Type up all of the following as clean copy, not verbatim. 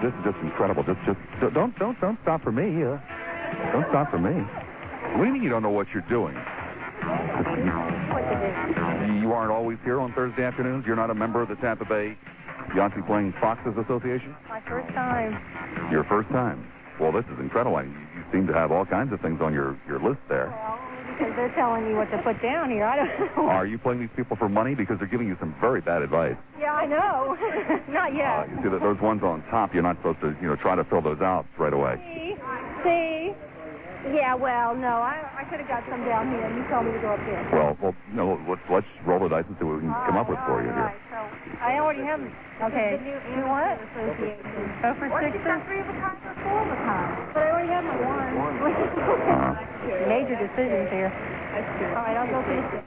This is just incredible. Just don't stop for me. Don't stop for me. What do you mean you don't know what you're doing? You aren't always here on Thursday afternoons? You're not a member of the Tampa Bay Yahtzee-Playing Foxes Association? My first time. Your first time? Well, this is incredible. You seem to have all kinds of things on your list there. Well, because they're telling me what to put down here. I don't know. Are you playing these people for money? Because they're giving you some very bad advice. Yeah, I know. Not yet. You see that those ones on top, you're not supposed to, try to fill those out right away. See? Yeah, well, no, I could have got some down here, and you told me to go up there. Well, no, let's roll the dice and see what we can come up with for you here. Right, so I already have them. Okay. You what? Go for 6. You got 3 of a kind or 4 of a kind. But I already have my 1. Major decisions here. All right, I'll go for the 6.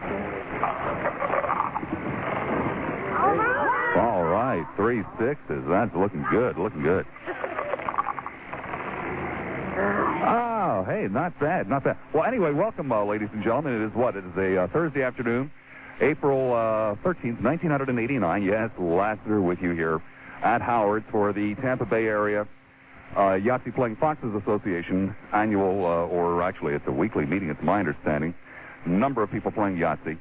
All right, 3 6s. That's looking good, Oh, hey, not bad. Well, anyway, welcome, ladies and gentlemen. It is a Thursday afternoon, April 13th, 1989. Yes, Lassiter with you here at Howard's for the Tampa Bay Area Yahtzee-Playing Foxes Association annual, or actually it's a weekly meeting, it's my understanding. Number of people playing Yahtzee,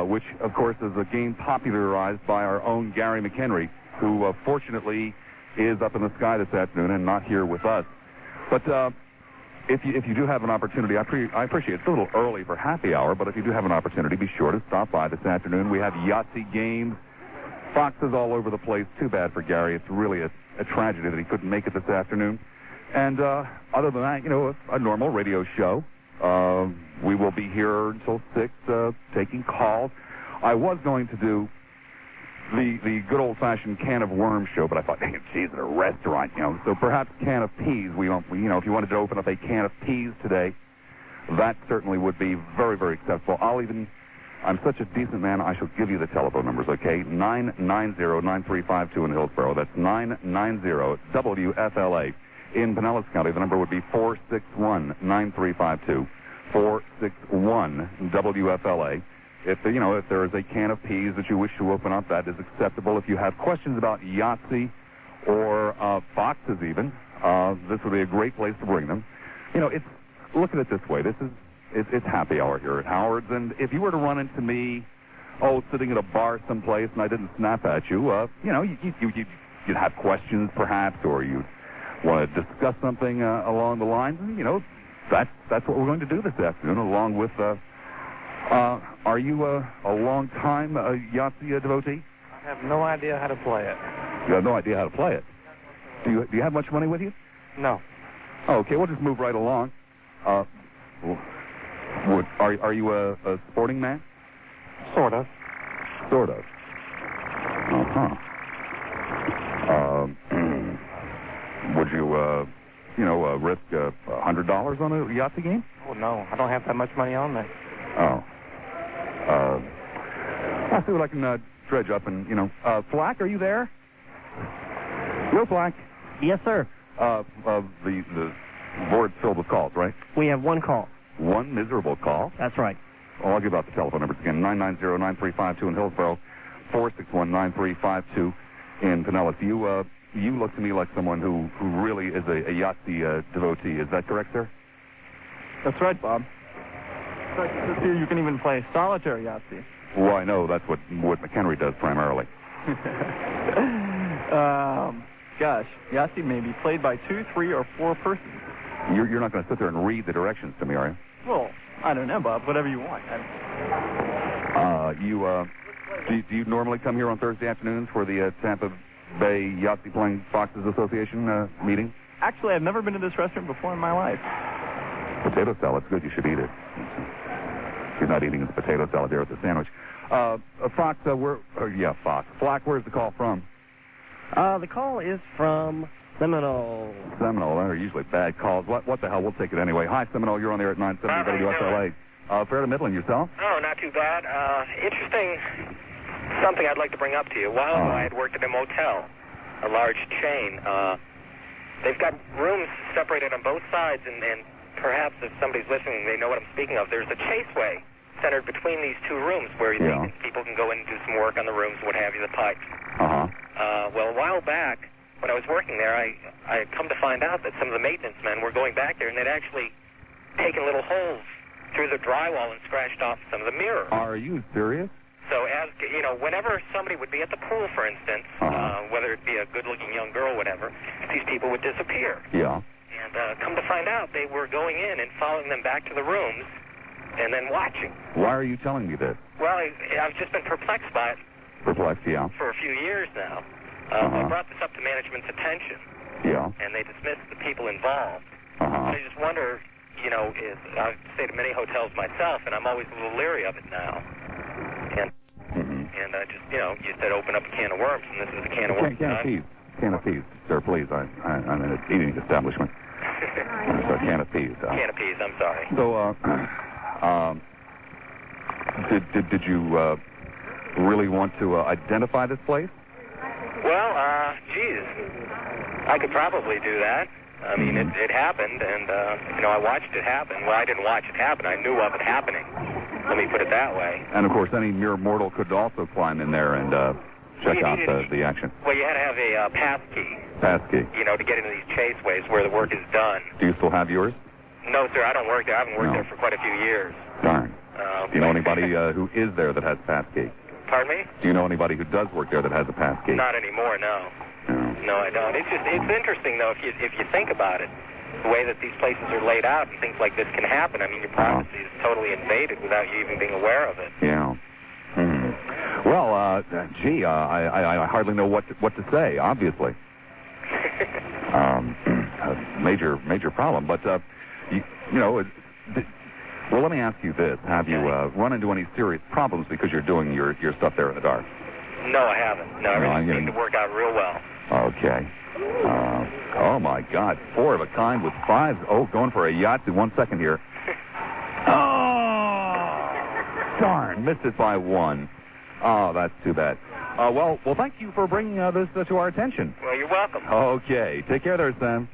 which, of course, is a game popularized by our own Gary McHenry, who fortunately is up in the sky this afternoon and not here with us. But if you do have an opportunity, I appreciate it's a little early for happy hour, but if you do have an opportunity, be sure to stop by this afternoon. We have Yahtzee games, foxes all over the place. Too bad for Gary. It's really a tragedy that he couldn't make it this afternoon. And other than that, a normal radio show. We will be here until 6, taking calls. I was going to do the good old-fashioned can of worms show, but I thought, geez, at a restaurant, so perhaps can of peas. If you wanted to open up a can of peas today, that certainly would be very, very acceptable. I'm such a decent man, I shall give you the telephone numbers, okay? 990-9352 in Hillsborough. That's 990-WFLA. In Pinellas County, the number would be 461-9352. 461-WFLA. If there is a can of peas that you wish to open up, that is acceptable. If you have questions about Yahtzee or foxes even, this would be a great place to bring them. Look at it this way. It's happy hour here at Howard's, and if you were to run into me, sitting at a bar someplace and I didn't snap at you, you'd have questions perhaps, or you'd want to discuss something along the lines, and that's what we're going to do this afternoon, along with. Are you a long-time Yahtzee devotee? I have no idea how to play it. You have no idea how to play it? Do you have much money with you? No. Oh, okay, we'll just move right along. Are you a sporting man? Sort of. Sort of. Uh-huh. Would you, risk $100 on a Yahtzee game? Oh, no. I don't have that much money on me. Oh. I'll see what I can dredge up and, Flack, are you there? Hello, Flack. Yes, sir. The board's filled with calls, right? We have one call. One miserable call? That's right. Oh, I'll give out the telephone numbers again. 990-9352 in Hillsborough, 461-9352 in Pinellas. You look to me like someone who really is a Yahtzee devotee. Is that correct, sir? That's right, Bob. This year you can even play solitaire Yahtzee. Well, I know that's what McHenry does primarily. Gosh, Yahtzee may be played by 2, 3, or 4 persons. You're not going to sit there and read the directions to me, are you? Well, I don't know, Bob. Whatever you want. Do you normally come here on Thursday afternoons for the Tampa Bay Yahtzee-Playing Foxes Association meeting? Actually, I've never been to this restaurant before in my life. Potato salad's good. You should eat it. You're not eating the potato salad there with the sandwich. Fox, Fox. Flack, where's the call from? The call is from Seminole. Seminole. They're usually bad calls. What the hell? We'll take it anyway. Hi, Seminole. You're on there at 970 WFLA. Fair to middling. Yourself? Oh, not too bad. Interesting. Something I'd like to bring up to you. A while ago, I had worked at a motel, a large chain. They've got rooms separated on both sides, and perhaps if somebody's listening, they know what I'm speaking of. There's a chaseway centered between these two rooms where people can go in and do some work on the rooms, what have you, the pipes. Uh-huh. Well, a while back, when I I was working there, I had come to find out that some of the maintenance men were going back there, and they'd actually taken little holes through the drywall and scratched off some of the mirrors. Are you serious? So, as you know, whenever somebody would be at the pool, for instance, whether it be a good-looking young girl or whatever, these people would disappear. Yeah. And come to find out, they were going in and following them back to the rooms and then watching. Why are you telling me this? Well, I've just been perplexed by it. Perplexed, yeah. For a few years now. I brought this up to management's attention. Yeah. And they dismissed the people involved. Uh-huh. I just wonder, you know, I've stayed at many hotels myself, and I'm always a little leery of it now. And I just, you know, you said open up a can of worms, and this is a can of worms. Can of peas, sir, please. I'm in an eating establishment. So can of peas. Can of peas, I'm sorry. So, did you really want to identify this place? Well, geez, I could probably do that. I mean, it happened, and, you know, I watched it happen. Well, I didn't watch it happen. I knew of it happening. Let me put it that way. And, of course, any mere mortal could also climb in there and check out the action. Well, you had to have a pass key. Pass key. You know, to get into these chaseways where the work is done. Do you still have yours? No, sir, I don't work there. I haven't worked there for quite a few years. Darn. Do you know anybody who is there that has pass key? Pardon me? Do you know anybody who does work there that has a pass key? Not anymore, no. No, I don't. It's interesting, though, if you think about it, the way that these places are laid out and things like this can happen. I mean, your privacy is totally invaded without you even being aware of it. Yeah. Well, gee, I hardly know what to say, obviously. Major problem. But, you know, well, let me ask you this. Have you run into any serious problems because you're doing your stuff there in the dark? No, I haven't. No, everything seemed to work out real well. Okay. Oh, my God. 4 of a kind with 5. Oh, going for a Yahtzee. 1 second here. Oh! Darn. Missed it by 1. Oh, that's too bad. Well, thank you for bringing this to our attention. Well, you're welcome. Okay. Take care there, Sam.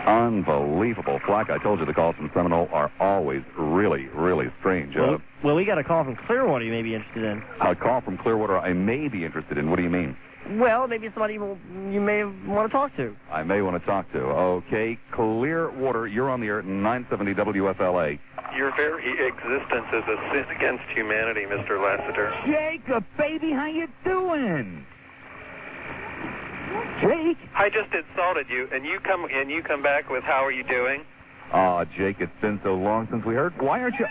Unbelievable. Flack, I told you the calls from Seminole are always really, really strange. Well, we got a call from Clearwater you may be interested in. A call from Clearwater I may be interested in. What do you mean? Well, maybe somebody you may want to talk to. I may want to talk to. Okay, Clearwater, you're on the air at 970 WFLA. Your very existence is a sin against humanity, Mr. Lassiter. Jacob, baby, how you doing? Jake? I just insulted you, and you come back with how are you doing? Oh, Jake, it's been so long since we heard. Why aren't you...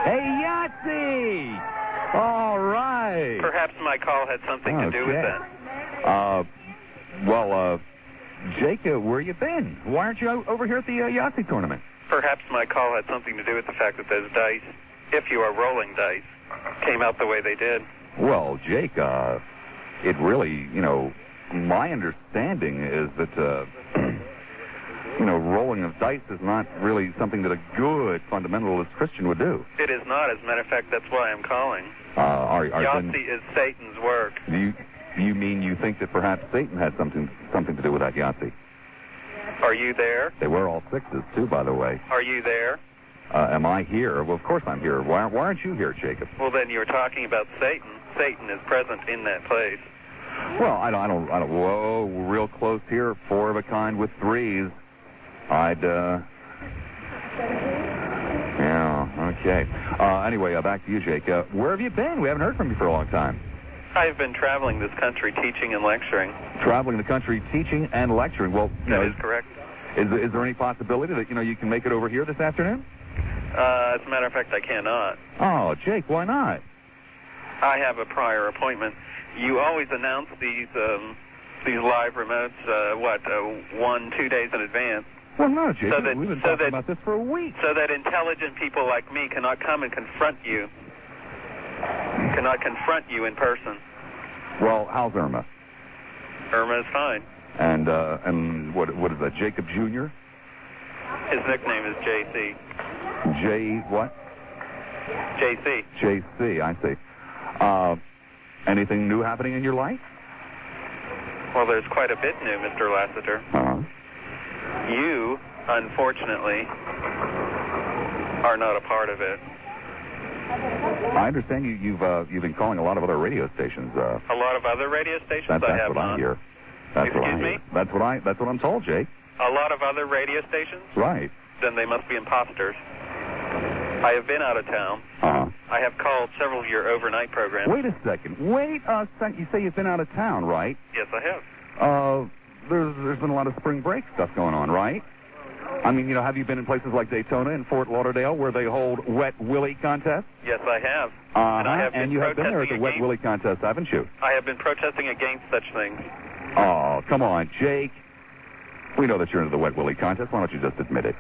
Hey, Yahtzee! All right. Perhaps my call had something to do with that. Jake, where you been? Why aren't you over here at the Yahtzee tournament? Perhaps my call had something to do with the fact that those dice, if you are rolling dice, came out the way they did. Well, Jake, it really, you know, my understanding is that, you know, rolling of dice is not really something that a good fundamentalist Christian would do. It is not. As a matter of fact, that's why I'm calling. Yahtzee is Satan's work. You mean you think that perhaps Satan had something to do with that Yahtzee? Are you there? They were all 6s, too, by the way. Are you there? Am I here? Well, of course I'm here. Why aren't you here, Jacob? Well, then you're talking about Satan. Satan is present in that place. Well, I don't. Whoa, real close here. 4 of a kind with 3s. Yeah, okay. Anyway, back to you, Jake. Where have you been? We haven't heard from you for a long time. I've been traveling this country teaching and lecturing. Traveling the country teaching and lecturing. Well, that is correct. Is there any possibility that, you know, you can make it over here this afternoon? As a matter of fact, I cannot. Oh, Jake, why not? I have a prior appointment. You always announce these live remotes, 1-2 days in advance. Well, no, Jake, we've been talking about this for a week. So that intelligent people like me cannot come and confront you. Cannot confront you in person. Well, how's Irma? Irma is fine. And what is that, Jacob Jr.? His nickname is JC. J what? JC. JC, I see. Anything new happening in your life? Well, there's quite a bit new, Mr. Lassiter. You, unfortunately, are not a part of it. I understand you've been calling a lot of other radio stations. A lot of other radio stations? That's I have what not. I hear. Excuse me? That's what I'm told, Jake. A lot of other radio stations? Right. Then they must be imposters. I have been out of town. I have called several of your overnight programs. Wait a second. You say you've been out of town, right? Yes, I have. There's been a lot of spring break stuff going on, right? I mean, have you been in places like Daytona and Fort Lauderdale where they hold Wet Willie contests? Yes, I have. And you have been there at the Wet Willie contest, haven't you? I have been protesting against such things. Oh, come on, Jake. We know that you're into the Wet Willie contest. Why don't you just admit it?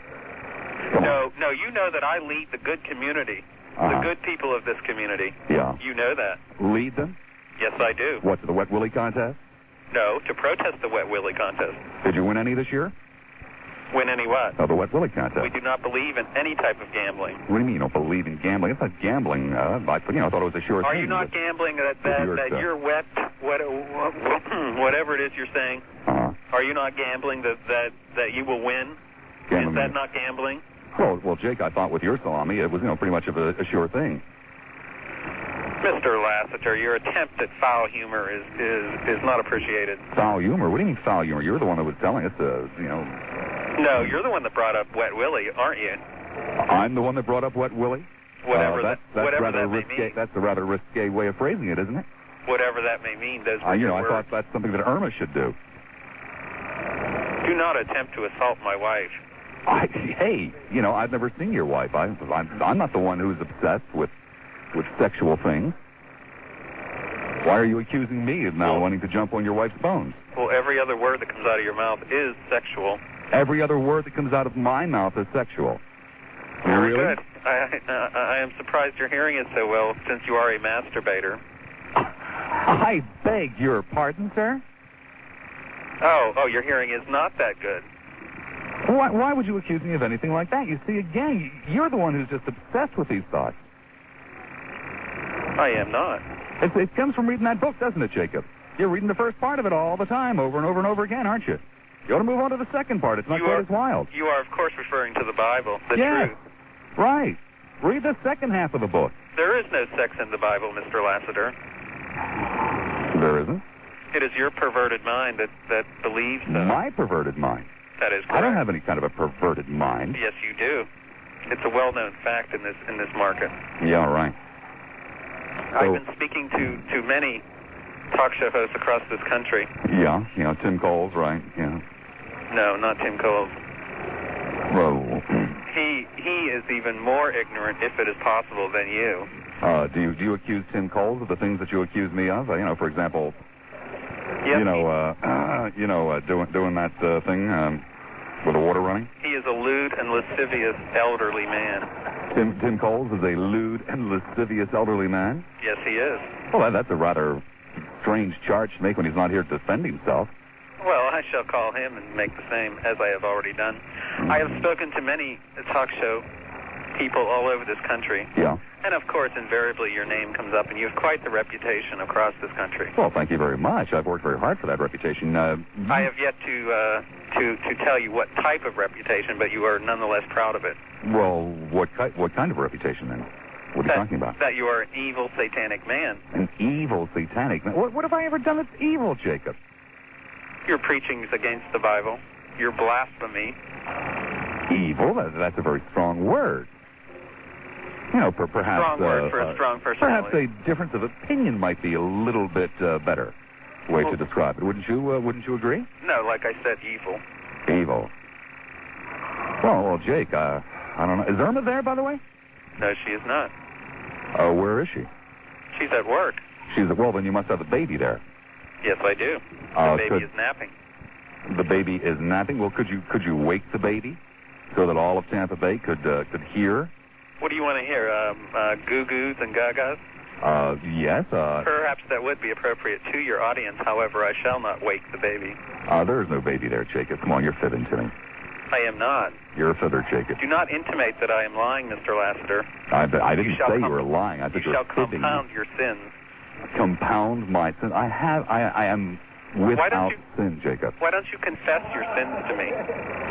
No, you know that I lead the good community, the good people of this community. Yeah. You know that. Lead them? Yes, I do. What, to the Wet Willie contest? No, to protest the Wet Willie contest. Did you win any this year? Win any what? Oh, the Wet Willie contest. We do not believe in any type of gambling. What do you mean you don't believe in gambling? It's not gambling. I thought it was a sure thing. Are you not gambling that you're wet, whatever it is you're saying? Are you not gambling that you will win? Gambling. Is that not gambling? Well, Jake, I thought with your salami, it was, pretty much of a sure thing. Mr. Lassiter, your attempt at foul humor is not appreciated. Foul humor? What do you mean foul humor? You're the one that was telling us, No, you're the one that brought up Wet Willie, aren't you? I'm the one that brought up Wet Willie? Whatever that may mean. That's a rather risque way of phrasing it, isn't it? Whatever that may mean, those were your I words. thought that's something that Irma should do. Do not attempt to assault my wife. Hey, I've never seen your wife. I'm not the one who's obsessed with sexual things. Why are you accusing me of now wanting to jump on your wife's bones? Well, every other word that comes out of your mouth is sexual. Every other word that comes out of my mouth is sexual. Very really? good. I am surprised you're hearing it so well, since you are a masturbator. I beg your pardon, sir? Oh, your hearing is not that good. Why would you accuse me of anything like that? You see, again, you're the one who's just obsessed with these thoughts. I am not. It comes from reading that book, doesn't it, Jacob? You're reading the first part of it all the time, over and over and over again, aren't you? You ought to move on to the second part. It's not quite as wild. You are, of course, referring to the Bible, the truth. Right. Read the second half of the book. There is no sex in the Bible, Mr. Lassiter. There isn't? It is your perverted mind that believes so. My perverted mind? That is correct. I don't have any kind of a perverted mind. Yes, you do. It's a well-known fact in this market. Yeah, right. I've been speaking to many talk show hosts across this country. Yeah, Tim Coles, right? Yeah. No, not Tim Coles. Well, he is even more ignorant, if it is possible, than you. Do you accuse Tim Coles of the things that you accuse me of? For example, yes, doing that thing with the water running. He is a lewd and lascivious elderly man. Tim Coles is a lewd and lascivious elderly man? Yes, he is. Well, that's a rather strange charge to make when he's not here to defend himself. Well, I shall call him and make the same, as I have already done. I have spoken to many talk show people all over this country. Yeah. And, of course, invariably your name comes up, and you have quite the reputation across this country. Well, thank you very much. I've worked very hard for that reputation. I have yet to tell you what type of reputation, but you are nonetheless proud of it. Well, what kind of reputation, then? What are you talking about? That you are an evil, satanic man. An evil, satanic man? What have I ever done that's evil, Jacob? Your preachings against the Bible, your blasphemy. Evil? That's a very strong word. Perhaps... Strong word for a strong personality. Perhaps a difference of opinion might be a little bit better way to describe it. Wouldn't you agree? No, like I said, evil. Evil. Well, Jake, I don't know. Is Irma there, by the way? No, she is not. Oh, where is she? She's at work. Well, then you must have the baby there. Yes, I do. The baby is napping. The baby is napping? Well, could you wake the baby so that all of Tampa Bay could hear? What do you want to hear? Goo-goos and gagas? Yes. Perhaps that would be appropriate to your audience. However, I shall not wake the baby. There is no baby there, Jacob. Come on, you're fibbing to me. I am not. You're a fibber, Jacob. Do not intimate that I am lying, Mr. Lassiter. I didn't say you were lying. I said you you're shall fibbing. compound your sins. Compound my sins? I am without sin, Jacob. Why don't you confess your sins to me?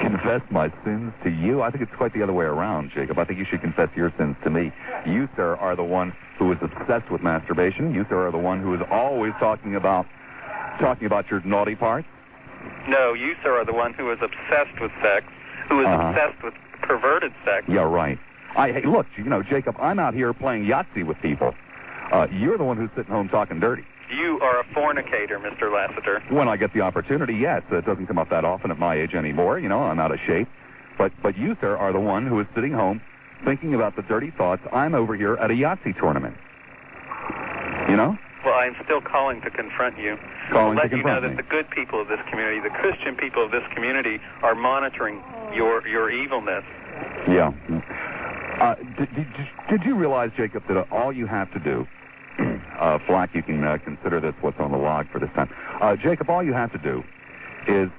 Confess my sins to you? I think it's quite the other way around, Jacob. I think you should confess your sins to me. You, sir, are the one who is obsessed with masturbation. You, sir, are the one who is always talking about your naughty parts. No, you, sir, are the one who is obsessed with sex, who is obsessed with perverted sex. Yeah, right. Hey, look, Jacob, I'm out here playing Yahtzee with people. You're the one who's sitting home talking dirty. You are a fornicator, Mr. Lassiter. When I get the opportunity, yes. It doesn't come up that often at my age anymore. I'm out of shape. But you, sir, are the one who is sitting home thinking about the dirty thoughts. I'm over here at a Yahtzee tournament. Well, I'm still calling to confront you. Calling to to confront that me. the good people of this community, the Christian people of this community, are monitoring your evilness. Yeah. Did you realize, Jacob, that all you have to do, Flack, you can consider this what's on the log for this time. Jacob, all you have to do is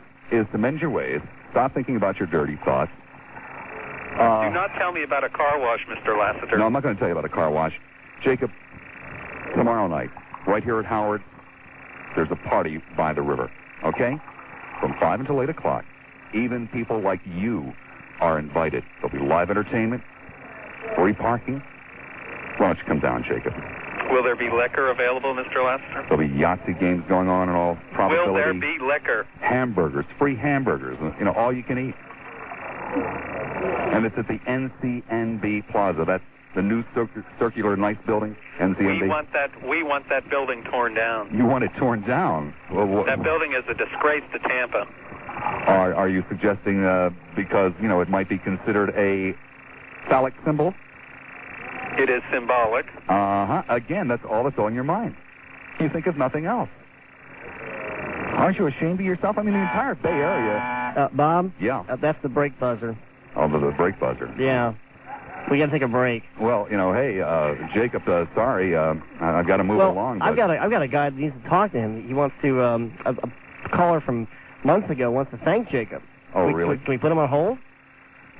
to mend your ways, stop thinking about your dirty thoughts. Do not tell me about a car wash, Mr. Lassiter. No, I'm not going to tell you about a car wash. Jacob, tomorrow night, right here at Howard, there's a party by the river, okay? From 5 until 8 o'clock. Even people like you are invited. There'll be live entertainment, free parking. Why don't you come down, Jacob? Will there be liquor available, Mr. Lassiter? There'll be Yahtzee games going on in all probability. Will there be liquor? Hamburgers, free hamburgers, all you can eat. And it's at the NCNB Plaza. That's the new circular nice building, NCNB. We want that building torn down. You want it torn down? Well, that building is a disgrace to Tampa. Are you suggesting because, it might be considered a phallic symbol? It is symbolic. Again, that's all that's on your mind. You think of nothing else. Aren't you ashamed of yourself? I mean, the entire Bay Area. Bob? Yeah. That's the brake buzzer. Oh, the brake buzzer. Yeah. We got to take a break. Well, hey, Jacob, sorry, I've got to move along. I've got a guy that needs to talk to him. He wants to, a caller from months ago wants to thank Jacob. Oh, really? Can we put him on hold?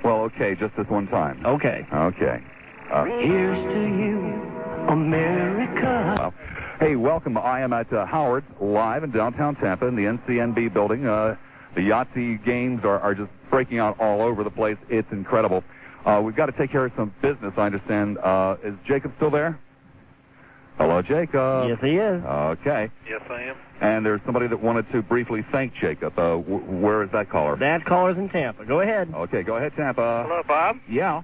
Well, okay, just this one time. Okay. Okay. Here's to you, America. Hey, welcome. I am at Howard's, live in downtown Tampa in the NCNB building. The Yahtzee games are just breaking out all over the place. It's incredible. We've got to take care of some business, I understand. Is Jacob still there? Hello, Jacob. Yes, he is. Okay. Yes, I am. And there's somebody that wanted to briefly thank Jacob. Where is that caller? That caller's in Tampa. Go ahead. Okay, go ahead, Tampa. Hello, Bob. Yeah.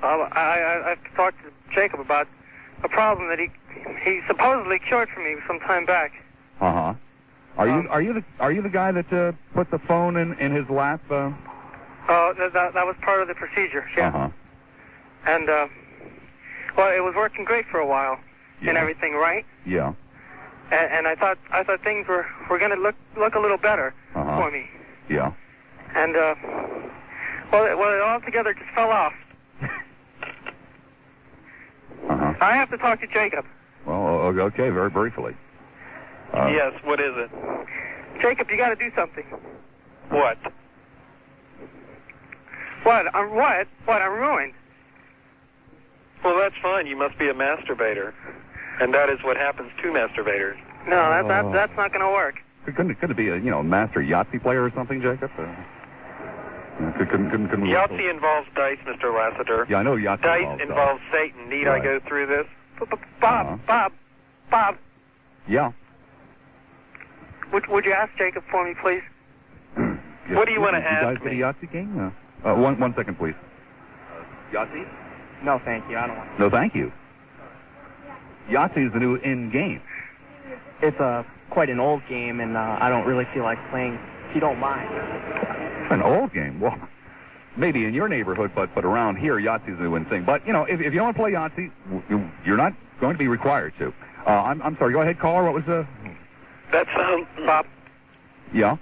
I talked to Jacob about a problem that he supposedly cured for me some time back. Are you the guy that put the phone in his lap? Oh, that was part of the procedure. Yeah. And it was working great for a while, and everything, right? Yeah. And I thought things were going to look a little better for me. Yeah. And it altogether just fell off. I have to talk to Jacob. Well, okay, very briefly. Yes, what is it? Jacob, you got to do something. What? What? I'm ruined. Well, that's fine. You must be a masturbator. And that is what happens to masturbators. No, that's not going to work. Couldn't it be a master Yahtzee player or something, Jacob? Couldn't Yahtzee involves dice, Mr. Lassiter. Yeah, I know Yahtzee dice involves Satan. Need I go through this? Bob. Yeah. Would you ask Jacob for me, please? What do you want to ask me? You guys get a Yahtzee game? One second, please. Yahtzee? No, thank you. I don't want No, thank you. Yahtzee is the new in-game. It's quite an old game, and I don't really feel like playing, if you don't mind. An old game? Well, maybe in your neighborhood, but around here, Yahtzee's the new in thing. But, if you don't want to play Yahtzee, you're not going to be required to. I'm sorry. Go ahead, caller. What was the... That's, Bob. Yeah?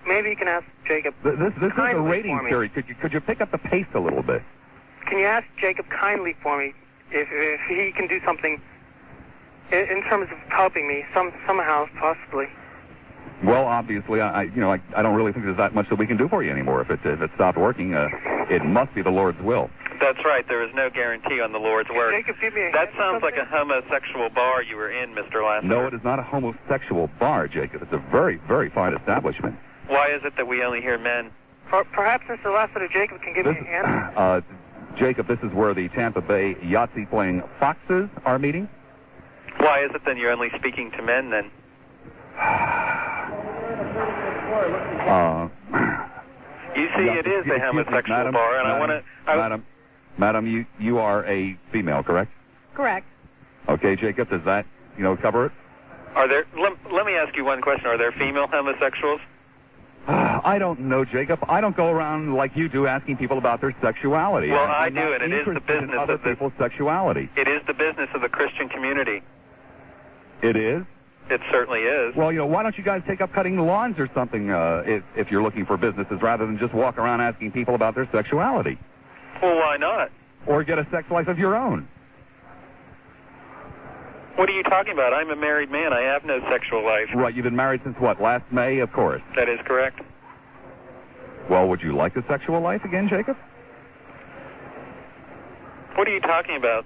Maybe you can ask Jacob. This is a rating series. Could you pick up the pace a little bit? Can you ask Jacob kindly for me if he can do something in terms of helping me somehow, possibly? Well, obviously, I don't really think there's that much that we can do for you anymore. If it stopped working, it must be the Lord's will. That's right. There is no guarantee on the Lord's word. Jacob, give me that sounds like a homosexual bar you were in, Mr. Lassiter. No, it is not a homosexual bar, Jacob. It's a very, very fine establishment. Why is it that we only hear men? Perhaps Mr. Lassiter, Jacob can give me a hand. Jacob, this is where the Tampa Bay Yahtzee-Playing foxes are meeting. What Why is it then you're only speaking to men then? You see, it is a homosexual bar, and I want to... Madam, you are a female, correct? Correct. Okay, Jacob, does that, cover it? Are there... Let me ask you one question. Are there female homosexuals? I don't know, Jacob. I don't go around like you do asking people about their sexuality. Well, I do, and it is the business of people's sexuality. It is the business of the Christian community. It is? It certainly is. Well, why don't you guys take up cutting the lawns or something if you're looking for businesses rather than just walk around asking people about their sexuality? Well, why not? Or get a sex life of your own. What are you talking about? I'm a married man. I have no sexual life. Right, you've been married since what, last May, of course? That is correct. Well, would you like a sexual life again, Jacob? What are you talking about?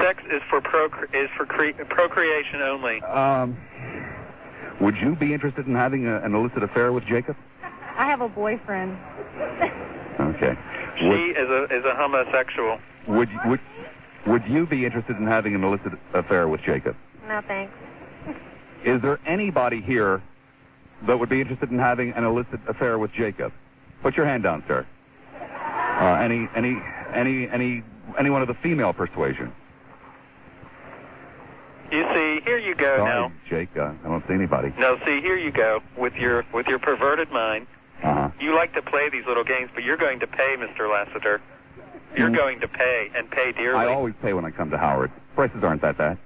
Sex is for procreation only. Would you be interested in having an illicit affair with Jacob? I have a boyfriend. Okay. She is a homosexual. Would you be interested in having an illicit affair with Jacob? No, thanks. Is there anybody here that would be interested in having an illicit affair with Jacob? Put your hand down, sir. Anyone of the female persuasion? You see, here you go. Sorry, now. Jake, I don't see anybody. No, see, here you go with your perverted mind. Uh-huh. You like to play these little games, but you're going to pay, Mr. Lassiter. You're going to pay, and pay dearly. I always pay when I come to Howard. Prices aren't that bad.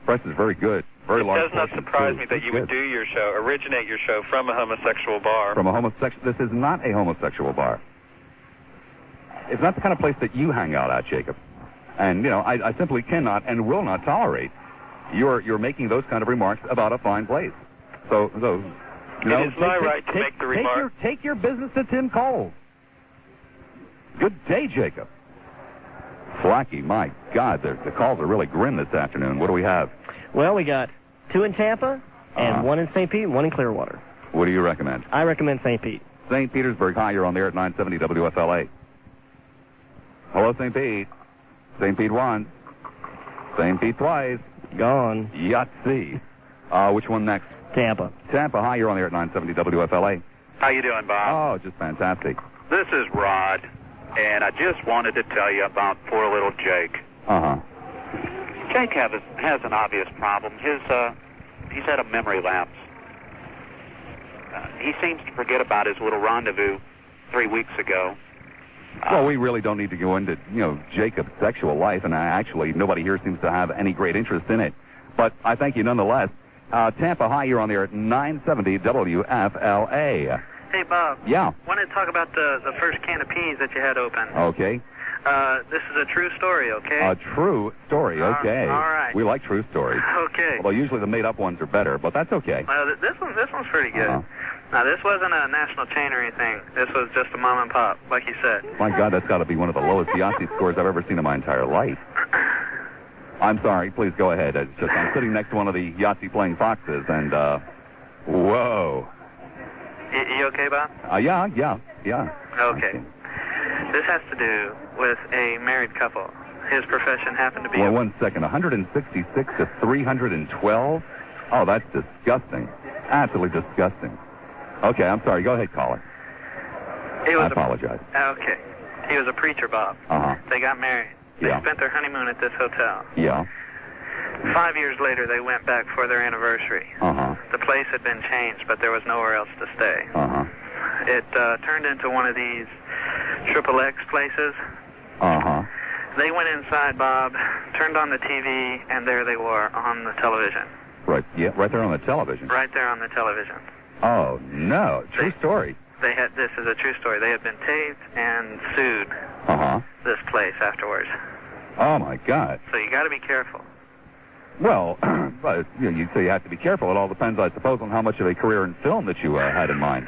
Price is very good. Very large. It does not surprise me that you would do your show, originate your show from a homosexual bar. From a homosexual... This is not a homosexual bar. It's not the kind of place that you hang out at, Jacob. And, I simply cannot and will not tolerate you're making those kind of remarks about a fine place. So it is my right to make the remark. Take your business to Tim Cole. Good day, Jacob. Flacky, my God, the calls are really grim this afternoon. What do we have? Well, we got 2 in Tampa and 1 in St. Pete and 1 in Clearwater. What do you recommend? I recommend St. Pete. St. Petersburg. Hi, you're on the air at 970 WFLA. Hello, St. Pete. St. Pete once. St. Pete twice. Gone. Yahtzee. Which one next? Tampa. Tampa. Hi, you're on the air at 970 WFLA. How you doing, Bob? Oh, just fantastic. This is Rod, and I just wanted to tell you about poor little Jake. Uh-huh. Jake has an obvious problem. He's had a memory lapse. He seems to forget about his little rendezvous 3 weeks ago. Well, we really don't need to go into, Jacob's sexual life, and actually nobody here seems to have any great interest in it. But I thank you nonetheless. Tampa, hi, you're on the air at 970 WFLA. Hey, Bob. Yeah. Wanted to talk about the first can of peas that you had open. Okay. This is a true story, okay? A true story, okay. All right. We like true stories. Okay. Although usually the made-up ones are better, but that's okay. Well, this one's pretty good. Uh-huh. Now, this wasn't a national chain or anything. This was just a mom and pop, like you said. My God, that's got to be one of the lowest Yahtzee scores I've ever seen in my entire life. I'm sorry. Please go ahead. It's just I'm sitting next to one of the Yahtzee-Playing foxes, and, whoa. You okay, Bob? Yeah. Okay. This has to do with a married couple. His profession happened to be... Well, 1 second. 166 to 312? Oh, that's disgusting. Absolutely disgusting. Okay, I'm sorry. Go ahead, caller. I apologize. Okay. He was a preacher, Bob. Uh-huh. They got married. They spent their honeymoon at this hotel. Yeah. 5 years later, they went back for their anniversary. Uh-huh. The place had been changed, but there was nowhere else to stay. Uh-huh. It turned into one of these XXX places. Uh-huh. They went inside, Bob, turned on the TV, and there they were on the television. Right. Yeah, right there on the television. Right there on the television. Oh, no. True story. This is a true story. They had been tased and sued this place afterwards. Oh, my God. So you got to be careful. Well, but you say you have to be careful. It all depends, I suppose, on how much of a career in film that you had in mind.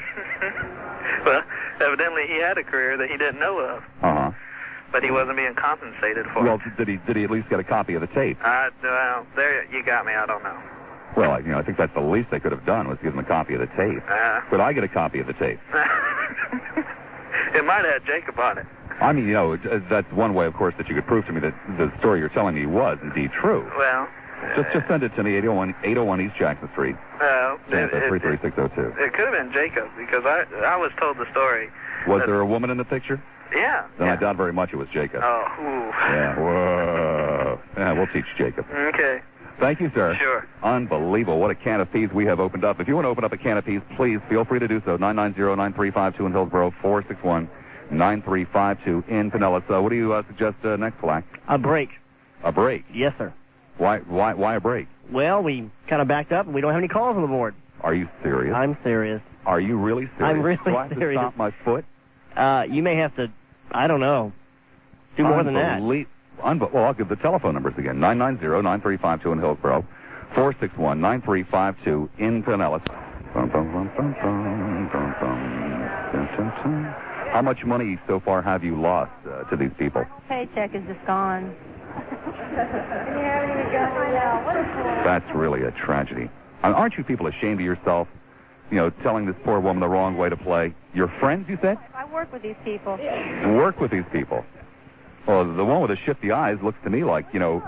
Well, evidently he had a career that he didn't know of. Uh-huh. But he wasn't being compensated for well, it. did he at least get a copy of the tape? Well, there you got me. I don't know. Well, I think that's the least they could have done was give him a copy of the tape. Could I get a copy of the tape? It might have had Jacob on it. I mean, that's one way, of course, that you could prove to me that the story you're telling me was indeed true. Well, Just send it to me, 801 East Jackson Street. Tampa, 33602. It could have been Jacob, because I was told the story. Was there a woman in the picture? Yeah. Then I doubt very much it was Jacob. Oh, ooh. Yeah, whoa. Yeah, we'll teach Jacob. Okay. Thank you, sir. Sure. Unbelievable. What a can of peas we have opened up. If you want to open up a can of peas, please feel free to do so. 990-9352 in Hillsborough, 461-9352 in Pinellas. What do you suggest next, Black? A break. A break? Yes, sir. Why a break? Well, we kind of backed up, and we don't have any calls on the board. Are you serious? I'm serious. Are you really serious? I'm really Do I have serious. to stop my foot? You may have to, I don't know, do more than that. Well, I'll give the telephone numbers again. 990-9352 in Hillsborough, 461-9352 in Pinellas. How much money so far have you lost to these people? Paycheck is just gone. That's really a tragedy. Aren't you people ashamed of yourself? You know, telling this poor woman the wrong way to play. Your friends, you said? I work with these people. Work with these people. Well, the one with the shifty eyes looks to me like, you know,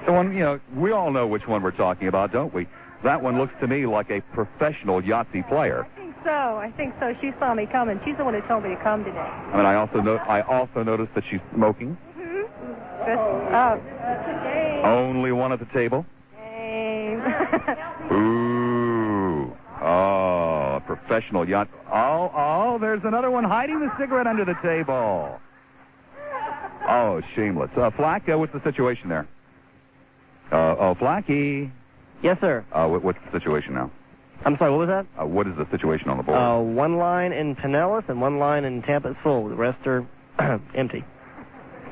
the one, you know, we all know which one we're talking about, don't we? That one looks to me like a professional Yahtzee player. I think so. She saw me coming. She's the one who told me to come today. I mean, I also noticed that she's smoking. Only one at the table. Ooh. Oh, a professional yacht. Oh, there's another one hiding the cigarette under the table. Oh, shameless. Flack, what's the situation there? Flacky. Yes, sir. What's the situation now? I'm sorry, what was that? What is the situation on the board? One line in Pinellas and one line in Tampa is full. The rest are empty.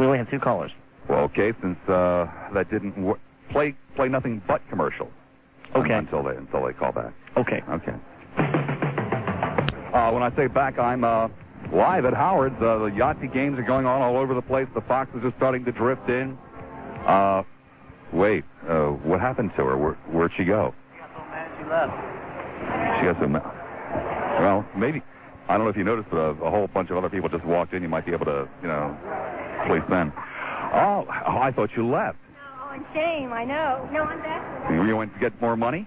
We only have 2 callers. Well, okay, since that didn't play nothing but commercials. Okay. Until they call back. Okay. Okay. When I say back, I'm live at Howard's. The Yahtzee games are going on all over the place. The foxes are starting to drift in. Wait, what happened to her? Where'd she go? She got so mad she left. She got so mad. Well, maybe. I don't know if you noticed, but a whole bunch of other people just walked in. You might be able to, police them. Oh, I thought you left. No, shame, I know. No, I'm back. You went to get more money?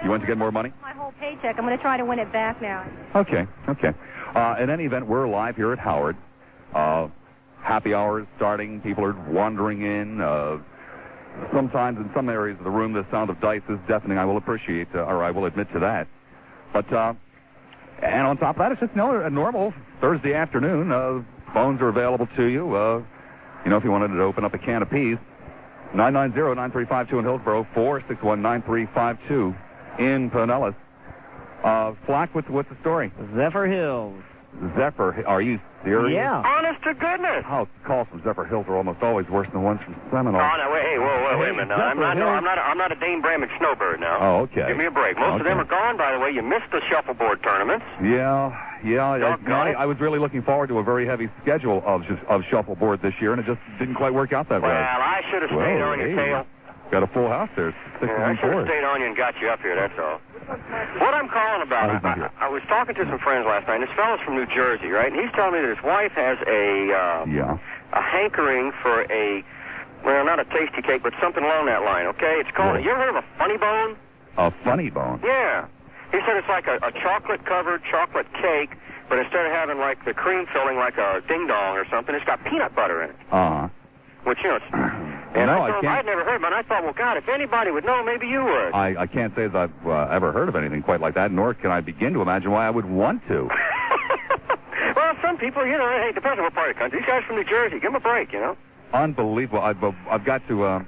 You went to get more money? My whole paycheck. I'm going to try to win it back now. Okay. In any event, we're live here at Howard. Happy hour is starting. People are wandering in. Sometimes in some areas of the room, the sound of dice is deafening. I will appreciate, or I will admit to that. But, and on top of that, it's just a normal Thursday afternoon. Phones are available to you. If you wanted to open up a can of peas, 990-9352 in Hillsborough, 461-9352 in Pinellas. Flack, what's the story? Zephyr Hills. Zephyr, are you serious? Yeah. Honest to goodness. How calls from Zephyr Hills are almost always worse than the ones from Seminole. Oh, no, wait a minute. Now, I'm not a Dane Bramage snowbird now. Oh, okay. Give me a break. Most of them are gone, by the way. You missed the shuffleboard tournaments. Yeah. I was really looking forward to a very heavy schedule of shuffleboard this year, and it just didn't quite work out that way. Well, I should have stayed on your tail. Got a full house there. I should have stayed on you and got you up here, that's all. What I'm calling about, I was talking to some friends last night, and this fellow's from New Jersey, right? And he's telling me that his wife has a hankering for not a tasty cake, but something along that line, okay? It's called, you ever heard of a funny bone? A funny bone? Yeah. He said it's like a chocolate-covered chocolate cake, but instead of having like the cream filling like a ding-dong or something, it's got peanut butter in it. Uh-huh. Which, it's... And I'd never heard, but I thought, well, God, if anybody would know, maybe you would. I can't say that I've ever heard of anything quite like that, nor can I begin to imagine why I would want to. Well, some people, hey, depends on what part of the country. These guys from New Jersey, give them a break, Unbelievable. I've got to,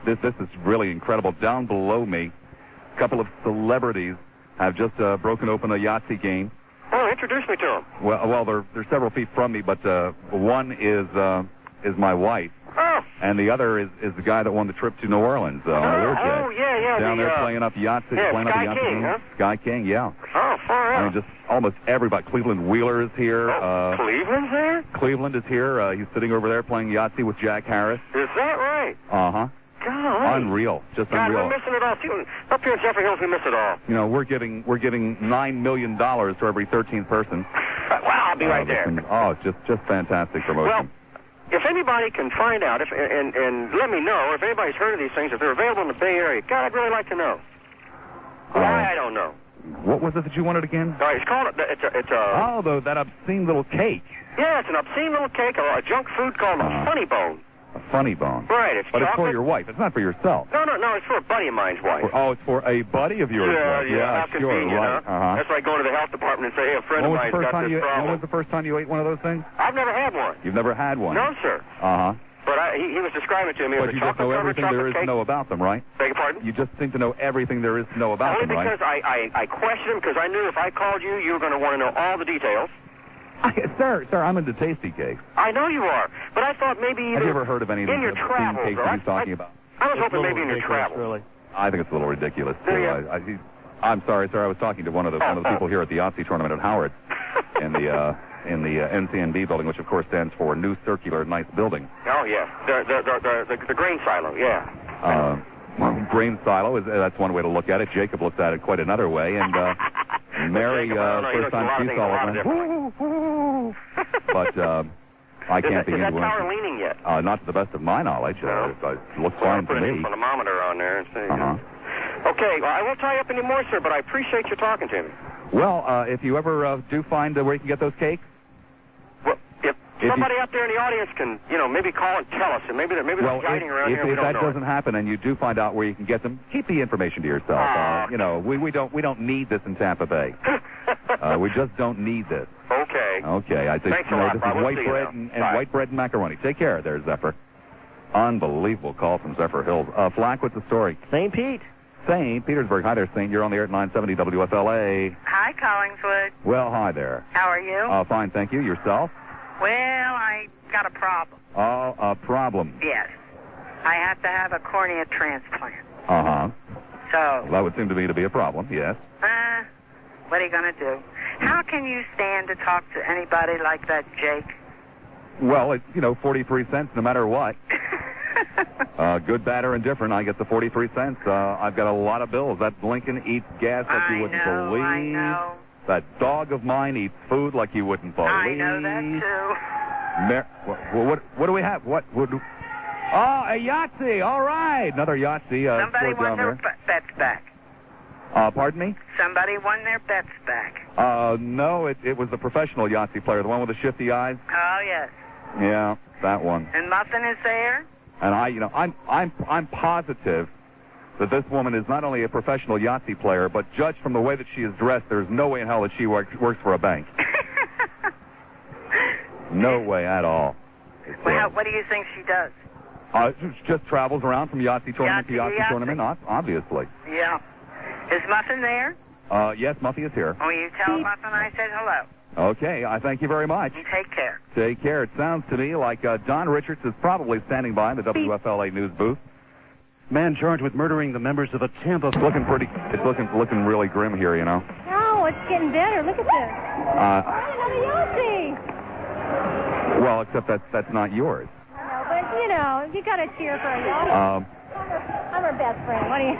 this is really incredible. Down below me, a couple of celebrities have just broken open a Yahtzee game. Oh, introduce me to them. Well, they're several feet from me, but one is my wife. Oh. And the other is the guy that won the trip to New Orleans on a Learjet. Oh, yeah. Down there playing up Yahtzee. Playing Sky up King, huh? Sky King, yeah. Oh, far out. I mean, just almost everybody. Cleveland Wheeler is here. Cleveland's there? Cleveland is here. He's sitting over there playing Yahtzee with Jack Harris. Is that right? Uh-huh. God. Unreal. Just God, unreal. we're missing it all. Up here in Zephyr Hills, we miss it all. We're giving $9 million to every 13th person. Wow, I'll be right there. It's just fantastic promotion. Well, if anybody can find out and let me know if anybody's heard of these things, if they're available in the Bay Area, God, I'd really like to know. Why, I don't know. What was it that you wanted again? All right, it's called, that obscene little cake. Yeah, it's an obscene little cake, a junk food called a funny bone. A funny bone. Right, it's But chocolate. it's for your wife. It's not for yourself. No, it's for a buddy of mine's wife. It's for a buddy of yours. Yeah, how sure, convenient, right. huh? That's like going to the health department and say, hey, a friend of mine's got this problem. When was the first time you ate one of those things? I've never had one. You've never had one? No, sir. Uh-huh. But he was describing it to me. But you just know everything there is to know about them, right? Beg your pardon? You just seem to know everything there is to know about them, right? Only because I questioned him, because I knew if I called you, you were going to want to know all the details. Sir, I'm into tasty cakes. I know you are, but I thought maybe Have you ever heard of any of the in your travels, cakes that he's talking about? I was hoping maybe in your travels. Really. I think it's a little ridiculous, too. I'm sorry, sir. I was talking to one of the people here at the Yahtzee tournament at Howard in the NCNB building, which of course stands for New Circular Nice Building. Oh yeah, the grain silo, yeah. Grain silo that's one way to look at it. Jacob looks at it quite another way, and Mary, first time she saw it, went, woo. But I can't begin to. Is that tower leaning yet? Not to the best of my knowledge. No. It looks fine to me. Put a thermometer on there and see. Okay, well, I won't tie you up anymore, sir, but I appreciate you talking to me. Well, if you ever do find where you can get those cakes, well, if somebody out there in the audience can, maybe call and tell us, and maybe they're hiding around here. If that doesn't happen, and you do find out where you can get them, keep the information to yourself. We don't need this in Tampa Bay. We just don't need this. Okay. Okay. I think Thanks a lot, this Bob. is white bread and white bread and macaroni. Take care, there, Zephyr. Unbelievable call from Zephyr Hills. Flack, what's the story? St. Pete. St. Petersburg. Hi there, St. You're on the air at 970 WFLA. Hi, Collingswood. Well, hi there. How are you? Fine, thank you. Yourself? Well, I got a problem. Oh, a problem. Yes. I have to have a cornea transplant. Uh-huh. So. That would seem to me to be a problem, yes. What are you going to do? How can you stand to talk to anybody like that, Jake? Well, it's, 43 cents no matter what. Good, bad, or indifferent, I get the 43 cents. I've got a lot of bills. That Lincoln eats gas like you wouldn't believe. I know. That dog of mine eats food like you wouldn't believe. I know that, too. What do we have? What would... Oh, a Yahtzee. All right. Another Yahtzee. Somebody won their bets back. Pardon me? Somebody won their bets back. No, it was the professional Yahtzee player, the one with the shifty eyes. Oh, yes. Yeah, that one. And Muffin is there? And I'm positive that this woman is not only a professional Yahtzee player, but judged from the way that she is dressed, there's no way in hell that she works for a bank. No way at all. Well, what do you think she does? Just travels around from Yahtzee tournament to Yahtzee tournament, obviously. Yeah. Is Muffin there? Yes, Muffy is here. Will you tell Muffin I said hello? Okay, I thank you very much. You take care. Take care. It sounds to me like Don Richards is probably standing by in the WFLA news booth. Man charged with murdering the members of a Tampa. It's looking really grim here, No, it's getting better. Look at this. Another Yahtzee. Well, except that's not yours. I know, but you got to cheer for a Yahtzee. I'm her best friend. What do you?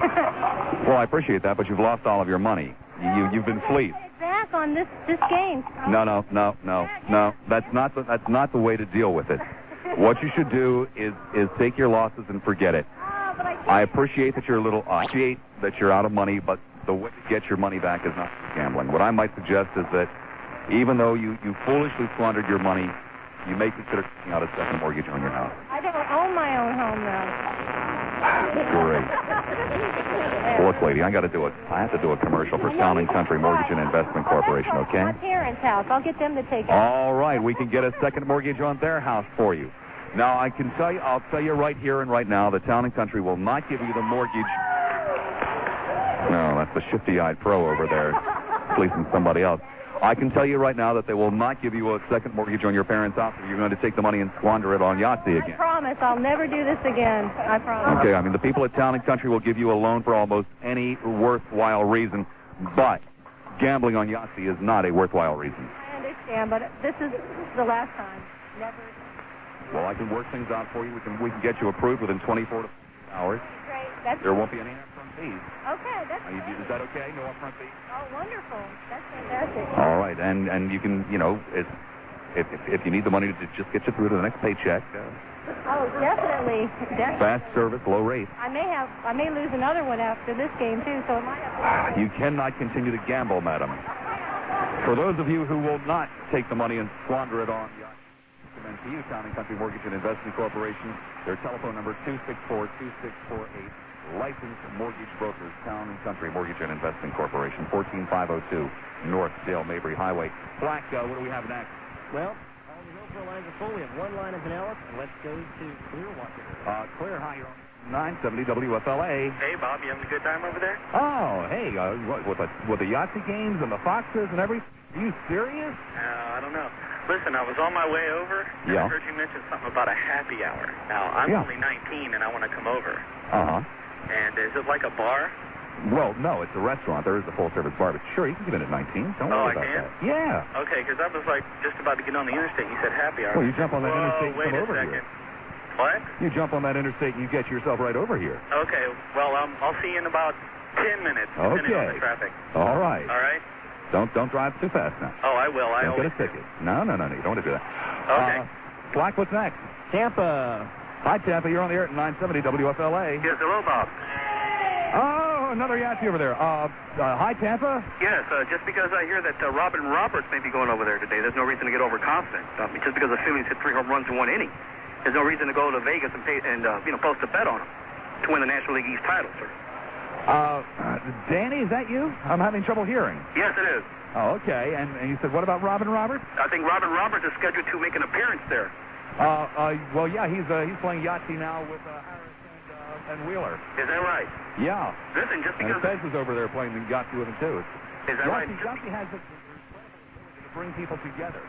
Well, I appreciate that, but you've lost all of your money. You've been fleeced. Back on this game. No. That's not the way to deal with it. What you should do is take your losses and forget it. I appreciate that you're out of money, but the way to get your money back is not gambling. What I might suggest is that even though you foolishly squandered your money, you may consider taking out a second mortgage on your house. I don't own my own home now. Great. Look, lady, I have to do a commercial for Town and Country Mortgage and Investment Corporation, okay? My parents' house. I'll get them to take it. All right, we can get a second mortgage on their house for you. Now, I'll tell you right here and right now, the Town and Country will not give you the mortgage. No, that's the shifty-eyed pro over there, fleecing somebody else. I can tell you right now that they will not give you a second mortgage on your parents' house if you're going to take the money and squander it on Yahtzee again. I promise I'll never do this again. I promise. Okay, the people at Town and Country will give you a loan for almost any worthwhile reason, but gambling on Yahtzee is not a worthwhile reason. I understand, but this is the last time. Never. Well, I can work things out for you. We can get you approved within 24 hours. Great. There won't be any upfront fees. Okay, that's great. Is that okay? No upfront fees? Oh, wonderful. That's fantastic. All right, and you can, if you need the money to just get you through to the next paycheck. Oh, definitely. Fast service, low rate. I may lose another one after this game too, so it might have to... You cannot continue to gamble, madam. For those of you who will not take the money and squander it on recommend to you Town and Country Mortgage and Investment Corporation. Their telephone number 264-2648. Licensed mortgage brokers, Town and Country Mortgage and Investment Corporation, 14502 North Dale Mabry Highway. Black, what do we have next? Well, all the Hillsborough lines are full. We have one line in Pinellas, and let's go to Clearwater. Clear, hi, you're on 970 WFLA. Hey, Bob, you having a good time over there? Oh, hey, with the Yahtzee games and the Foxes and everything? Are you serious? I don't know. Listen, I was on my way over, and I heard you mention something about a happy hour. Now, I'm only 19, and I want to come over. Uh-huh. And is it like a bar? Well, no, it's a restaurant. There is a full-service bar, but sure, you can get in at 19. Don't worry about that. Yeah. Okay, because I was like just about to get on the interstate, and you said happy hour. Well, you jump on that interstate and come over here. What? You jump on that interstate and you get yourself right over here. Okay, well, I'll see you in about 10 minutes, depending on the traffic. All right. All right? Don't drive too fast now. Oh, I will. Don't get a ticket. No, you don't want to do that. Okay. Black, what's next? Tampa. Hi, Tampa. You're on the air at 970 WFLA. Yes, hello, Bob. Oh, another Yahtzee over there. Hi, Tampa. Yes, just because I hear that Robin Roberts may be going over there today, there's no reason to get overconfident. Just because the Phillies hit 3 home runs in 1 inning, there's no reason to go to Vegas and pay and post a bet on them to win the National League East title, sir. Danny, is that you? I'm having trouble hearing. Yes, it is. Oh, okay. And you said, what about Robin Roberts? I think Robin Roberts is scheduled to make an appearance there. Well, yeah, he's playing Yahtzee now with Harris and Wheeler. Is that right? Yeah. Listen, just because... And Fez is over there playing Yahtzee with him, too. Is that right? Yahtzee has the ability to bring people together.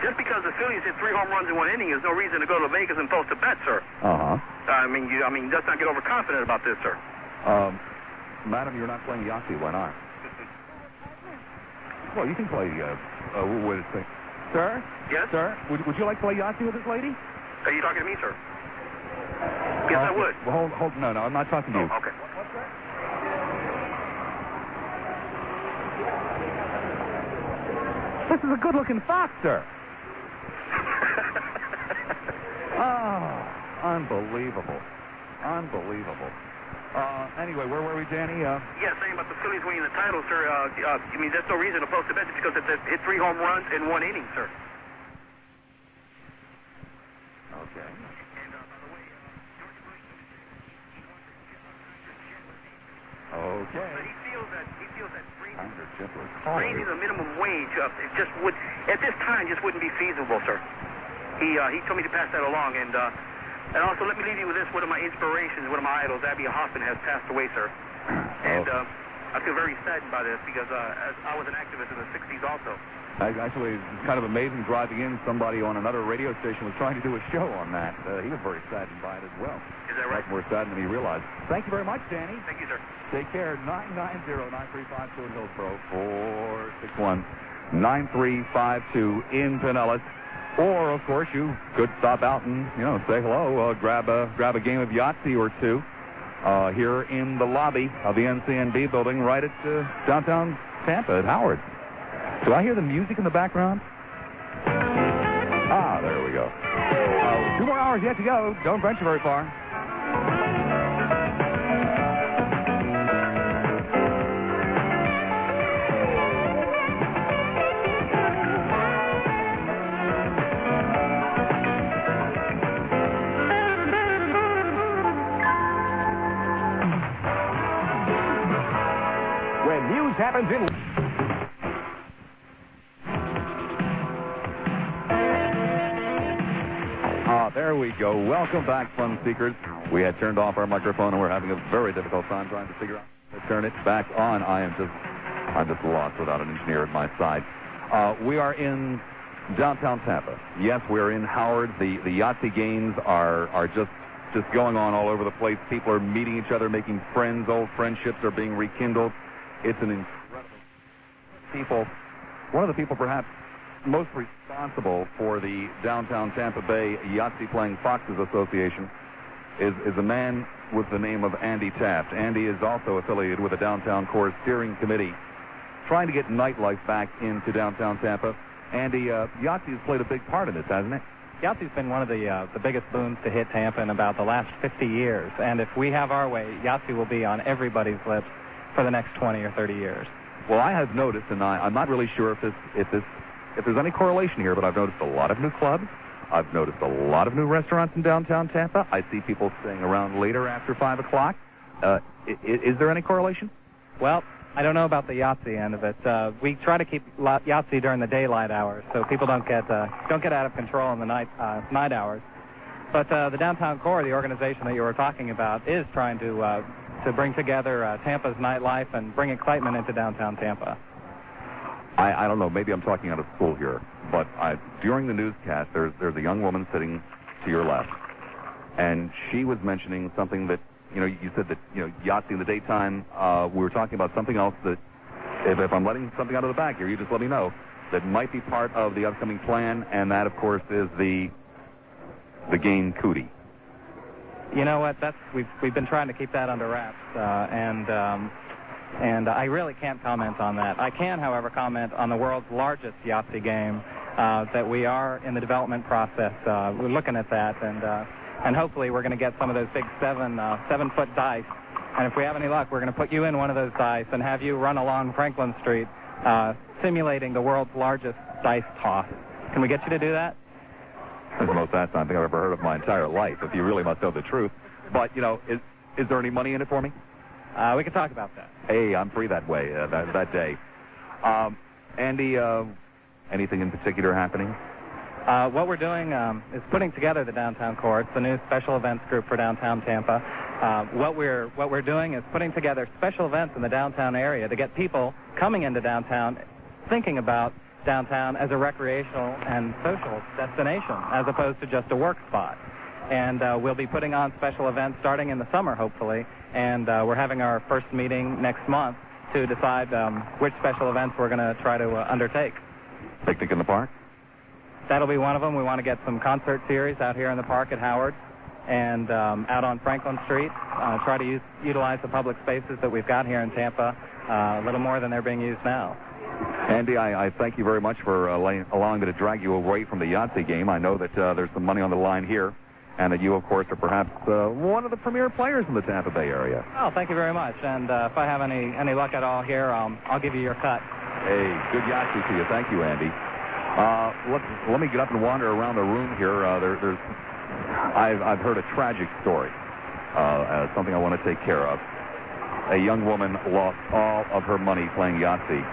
Just because the Phillies hit 3 home runs in 1 inning, there's no reason to go to Vegas and post a bet, sir. Uh-huh. I mean, let's not get overconfident about this, sir. Madam, you're not playing Yahtzee. Why not? Well, you can play, what is it? Sir? Yes? Sir, would you like to play Yahtzee with this lady? Are you talking to me, sir? Yes, I would. Well, hold, no, I'm not talking to you. Okay. What's that? This is a good-looking fox, sir. Oh, unbelievable. Unbelievable. Anyway, where were we, Danny? Yeah, saying about the Phillies winning the title, sir. I mean, there's no reason to post a bet just because it hit 3 home runs in 1 inning, sir. Okay. And, by the way, George Bush, okay. But he feels that raising the minimum wage it just would, at this time, just wouldn't be feasible, sir. He told me to pass that along, and also let me leave you with this. One of my inspirations, one of my idols, Abby Hoffman, has passed away, sir. And I feel very saddened by this because as I was an activist in the 60s also. Actually, it's kind of amazing driving in. Somebody on another radio station was trying to do a show on that. He was very saddened by it as well. Is that right? Much more saddened than he realized. Thank you very much, Danny. Thank you, sir. Take care. 990-9352 in Hillsborough. 461-9352 in Pinellas. Or, of course, you could stop out and, say hello, grab a game of Yahtzee or two here in the lobby of the NCNB building right at downtown Tampa at Howard. Do I hear the music in the background? Ah, there we go. 2 more hours yet to go. Don't venture very far. When news happens in... There we go. Welcome back, fun seekers. We had turned off our microphone, and we're having a very difficult time trying to figure out how to turn it back on. I'm just lost without an engineer at my side. We are in downtown Tampa. Yes, we're in Howard. The Yahtzee games are just going on all over the place. People are meeting each other, making friends. Old friendships are being rekindled. It's an incredible one of the people perhaps most responsible for the downtown Tampa Bay Yahtzee-Playing Foxes Association is a man with the name of Andy Taft. Andy is also affiliated with the Downtown Core Steering Committee, trying to get nightlife back into downtown Tampa. Andy, Yahtzee has played a big part in this, hasn't it? Yahtzee's been one of the biggest boons to hit Tampa in about the last 50 years. And if we have our way, Yahtzee will be on everybody's lips for the next 20 or 30 years. Well, I have noticed, and I'm not really sure if there's any correlation here, but I've noticed a lot of new clubs. I've noticed a lot of new restaurants in downtown Tampa. I see people staying around later after 5 o'clock. Is there any correlation? Well, I don't know about the Yahtzee end of it. We try to keep Yahtzee during the daylight hours, so people don't get out of control in the night hours. But the downtown core, the organization that you were talking about, is trying to bring together Tampa's nightlife and bring excitement into downtown Tampa. I don't know. Maybe I'm talking out of school here, but during the newscast, there's a young woman sitting to your left, and she was mentioning something that, you said that, Yahtzee in the daytime, we were talking about something else that, if I'm letting something out of the bag here, you just let me know, that might be part of the upcoming plan, and that, of course, is the game Cootie. You know what? We've been trying to keep that under wraps, and I really can't comment on that. I can, however, comment on the world's largest Yahtzee game, that we are in the development process. We're looking at that, and hopefully we're going to get some of those big 7-foot dice. And if we have any luck, we're going to put you in one of those dice and have you run along Franklin Street, simulating the world's largest dice toss. Can we get you to do that? That's the most asinine thing I've ever heard of my entire life, if you really must know the truth. But, is there any money in it for me? We can talk about that. Hey, I'm free that way, that day. Andy, anything in particular happening? What we're doing is putting together the Downtown Core. It's the new special events group for downtown Tampa. What we're doing is putting together special events in the downtown area to get people coming into downtown thinking about downtown as a recreational and social destination as opposed to just a work spot. And we'll be putting on special events starting in the summer, hopefully, and we're having our first meeting next month to decide which special events we're going to try to undertake. Picnic in the park? That'll be one of them. We want to get some concert series out here in the park at Howard and out on Franklin Street. Try to utilize the public spaces that we've got here in Tampa a little more than they're being used now. Andy, I thank you very much for allowing me to drag you away from the Yahtzee game. I know that there's some money on the line here, and that you, of course, are perhaps one of the premier players in the Tampa Bay area. Oh, thank you very much. And if I have any luck at all here, I'll give you your cut. Hey, good Yahtzee to you. Thank you, Andy. Let me get up and wander around the room here. I've heard a tragic story, something I want to take care of. A young woman lost all of her money playing Yahtzee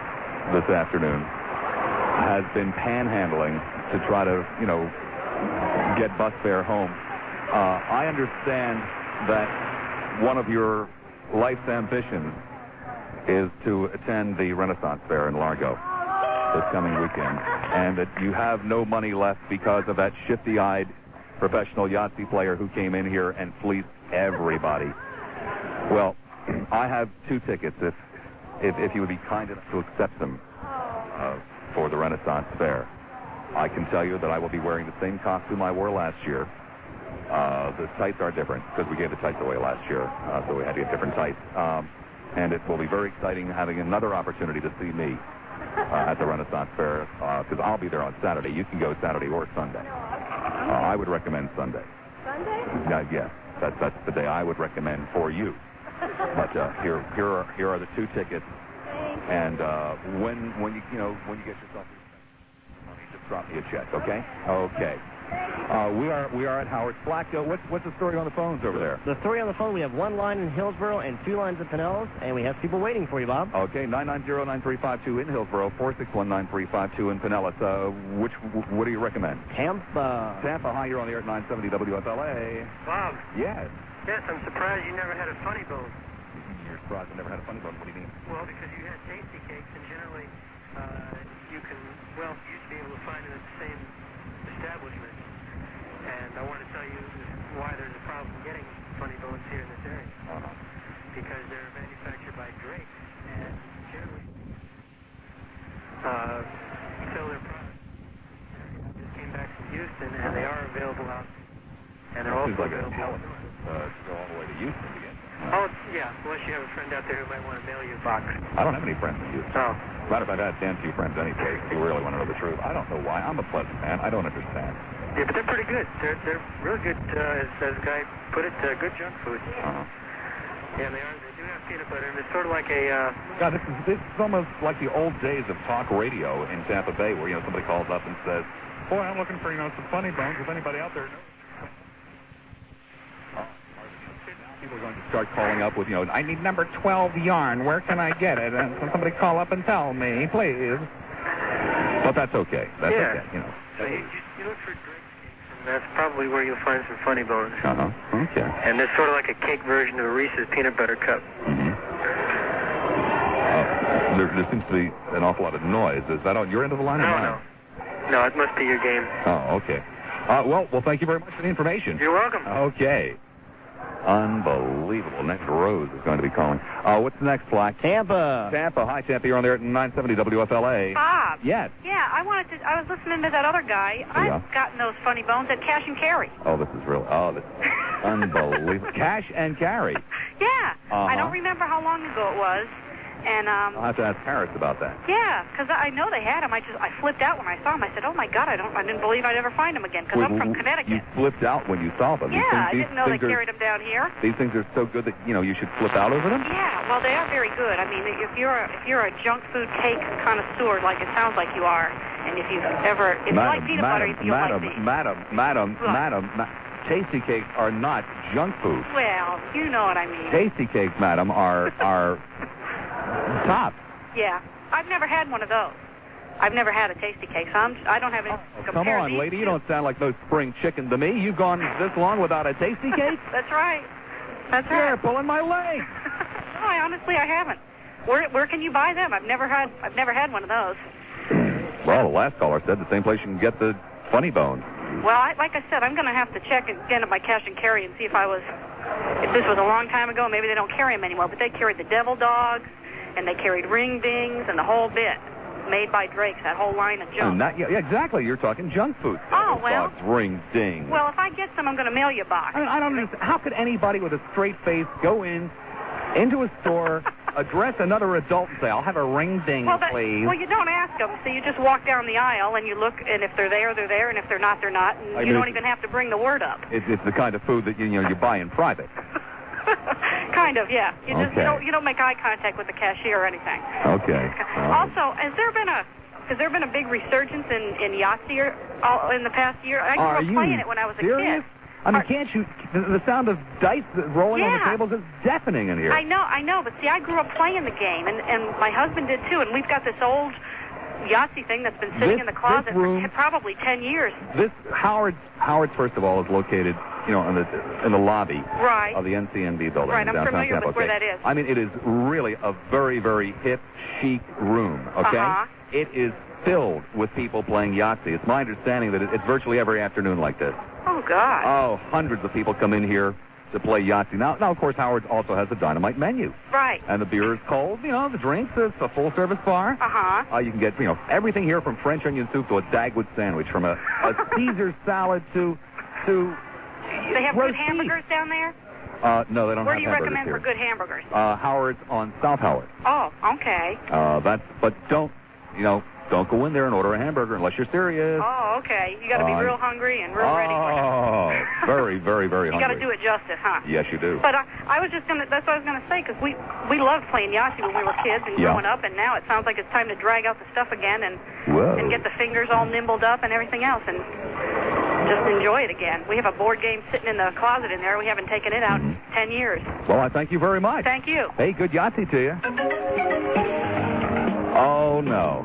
this afternoon. Has been panhandling to try to, get bus fare home. I understand that one of your life's ambitions is to attend the Renaissance Fair in Largo this coming weekend, and that you have no money left because of that shifty-eyed professional Yahtzee player who came in here and fleeced everybody. Well, I have 2 tickets if you would be kind enough to accept them for the Renaissance Fair. I can tell you that I will be wearing the same costume I wore last year. The tights are different because we gave the tights away last year, so we had to get different tights. And it will be very exciting having another opportunity to see me at the Renaissance Fair, because I'll be there on Saturday. You can go Saturday or Sunday. I would recommend Sunday. Sunday? Yes, that's the day I would recommend for you. But here are the 2 tickets. And when you get yourself money, just drop me a check, okay? Okay. We are at Howard. Black, what's the story on the phones over there? The story on the phone, we have 1 line in Hillsboro and 2 lines in Pinellas, and we have people waiting for you, Bob. Okay, 990-9352 in Hillsboro, 461-9352 in Pinellas. What do you recommend? Tampa. Hi, you're on the air at 970 WFLA. Bob. Yes. Yes, I'm surprised you never had a funny bone. You're surprised I never had a funny bone. What do you mean? Well, because you had tasty cakes, and generally you can, used to be able to find it at the same establishment. And I want to tell you why there's a problem getting funny bones here in this area. Because they're manufactured by Drake, and generally sell their products. Just came back from Houston, and they are available out. And they're also like available. a hell of a go all the way to Houston again. Oh, Yeah, unless you have a friend out there who might want to mail you a box. I don't have any friends in Houston. Oh. Matter of fact, I have damn few friends anyway. If you really want to know the truth, I don't know why. I'm a pleasant man. I don't understand. Yeah, but they're pretty good. They're really good, as the guy put it, good junk food. Uh-huh. Yeah, they are. They do have peanut butter, and it's sort of like a... God, this is almost like the old days of talk radio in Tampa Bay, where, somebody calls up and says, boy, I'm looking for, some funny bones. If anybody out there knows. People are going to start calling up with, I need number 12 yarn. Where can I get it? And somebody call up and tell me, please. But that's okay. That's okay, So you look for Drake's cakes, and that's probably where you'll find some funny bones. Uh-huh. Okay. And it's sort of like a cake version of a Reese's peanut butter cup. Mm-hmm. There seems to be an awful lot of noise. Is that on your end of the line? No, it must be your game. Oh, okay. Well, thank you very much for the information. You're welcome. Okay. Unbelievable. Next Rose is going to be calling. What's the next flag? Tampa. Hi, Tampa. You're on there at 970 WFLA. Bob. Yes. Yeah, I was listening to that other guy. Yeah. I've gotten those funny bones at Cash and Carry. Oh, this is this is unbelievable. Cash and Carry. Yeah. Uh-huh. I don't remember how long ago it was. And I'll have to ask Harris about that. Yeah, because I know they had them. I flipped out when I saw them. I said, "Oh my God, I didn't believe I'd ever find them again." Because I'm from Connecticut. You flipped out when you saw them. Yeah, I didn't know they carried them down here. These things are so good that you should flip out over them. Yeah, well, they are very good. I mean, if you're a junk food cake connoisseur, like it sounds like you are, and if you like peanut butter, you'll like these. Madam. Tasty cakes are not junk food. Well, you know what I mean. Tasty cakes, madam, are top. Yeah, I've never had one of those. I've never had a tasty cake, so I don't have any. Come on, lady, you don't sound like no spring chicken to me. You've gone this long without a tasty cake? That's right. That's right. You're pulling my leg. No, I haven't. Where can you buy them? I've never had one of those. Well, the last caller said the same place you can get the funny bone. Well, like I said, I'm going to have to check again at my Cash and Carry and see if this was a long time ago. Maybe they don't carry them anymore, but they carried the devil dogs, and they carried ring dings, and the whole bit, made by Drake's, that whole line of junk. Yeah, exactly. You're talking junk food. Oh, well. Dogs, ring dings. Well, if I get some, I'm going to mail you a box. I don't understand. How could anybody with a straight face go into a store, address another adult and say, I'll have a ring ding, please? Well, you don't ask them. So you just walk down the aisle and you look, and if they're there, they're there, and if they're not, they're not. And you don't even have to bring the word up. It's the kind of food that you buy in private. Kind of, yeah. You don't make eye contact with the cashier or anything. Okay. Also, has there been a big resurgence in Yahtzee in the past year? I grew up playing it when I was a kid. I mean, can't you? The sound of dice rolling on the tables is deafening in here. I know, but see, I grew up playing the game, and my husband did too, and we've got this old Yahtzee thing that's been sitting in the closet for probably 10 years. This Howard's first of all is located, in the lobby of the NCNB building. Right, I'm downtown familiar Tampa. with where that is. I mean, it is really a very, very hip, chic room. Okay, It is filled with people playing Yahtzee. It's my understanding that it's virtually every afternoon like this. Oh God! Oh, hundreds of people come in here to play Yahtzee. Now, of course, Howard also has a dynamite menu. Right. And the beer is cold. The drinks. It's a full-service bar. You can get, everything here from French onion soup to a Dagwood sandwich, from a Caesar salad to. They have good hamburgers down there? No, they don't have hamburgers. Where do you recommend here. for good hamburgers? Howard's on South Howard. Oh, okay. But don't go in there and order a hamburger unless you're serious. Oh, okay. You got to be real hungry and real ready for it. Oh, very, very, very hungry. You got to do it justice, huh? Yes, you do. But I was just that's what I was going to say, because we loved playing Yahtzee when we were kids and growing up, and now it sounds like it's time to drag out the stuff again and get the fingers all nimbled up and everything else and just enjoy it again. We have a board game sitting in the closet in there. We haven't taken it out in 10 years. Well, I thank you very much. Thank you. Hey, good Yahtzee to you. Oh, no.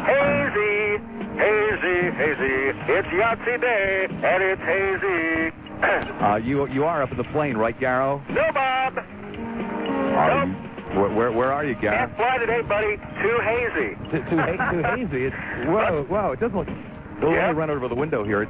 Hazy. It's Yahtzee Day, and it's hazy. You are up in the plane, right, Garrow? No, Bob. Nope. Where are you, Garrow? Can't fly today, buddy. Too hazy. Too hazy. Whoa. It doesn't look... Let me run over the window here.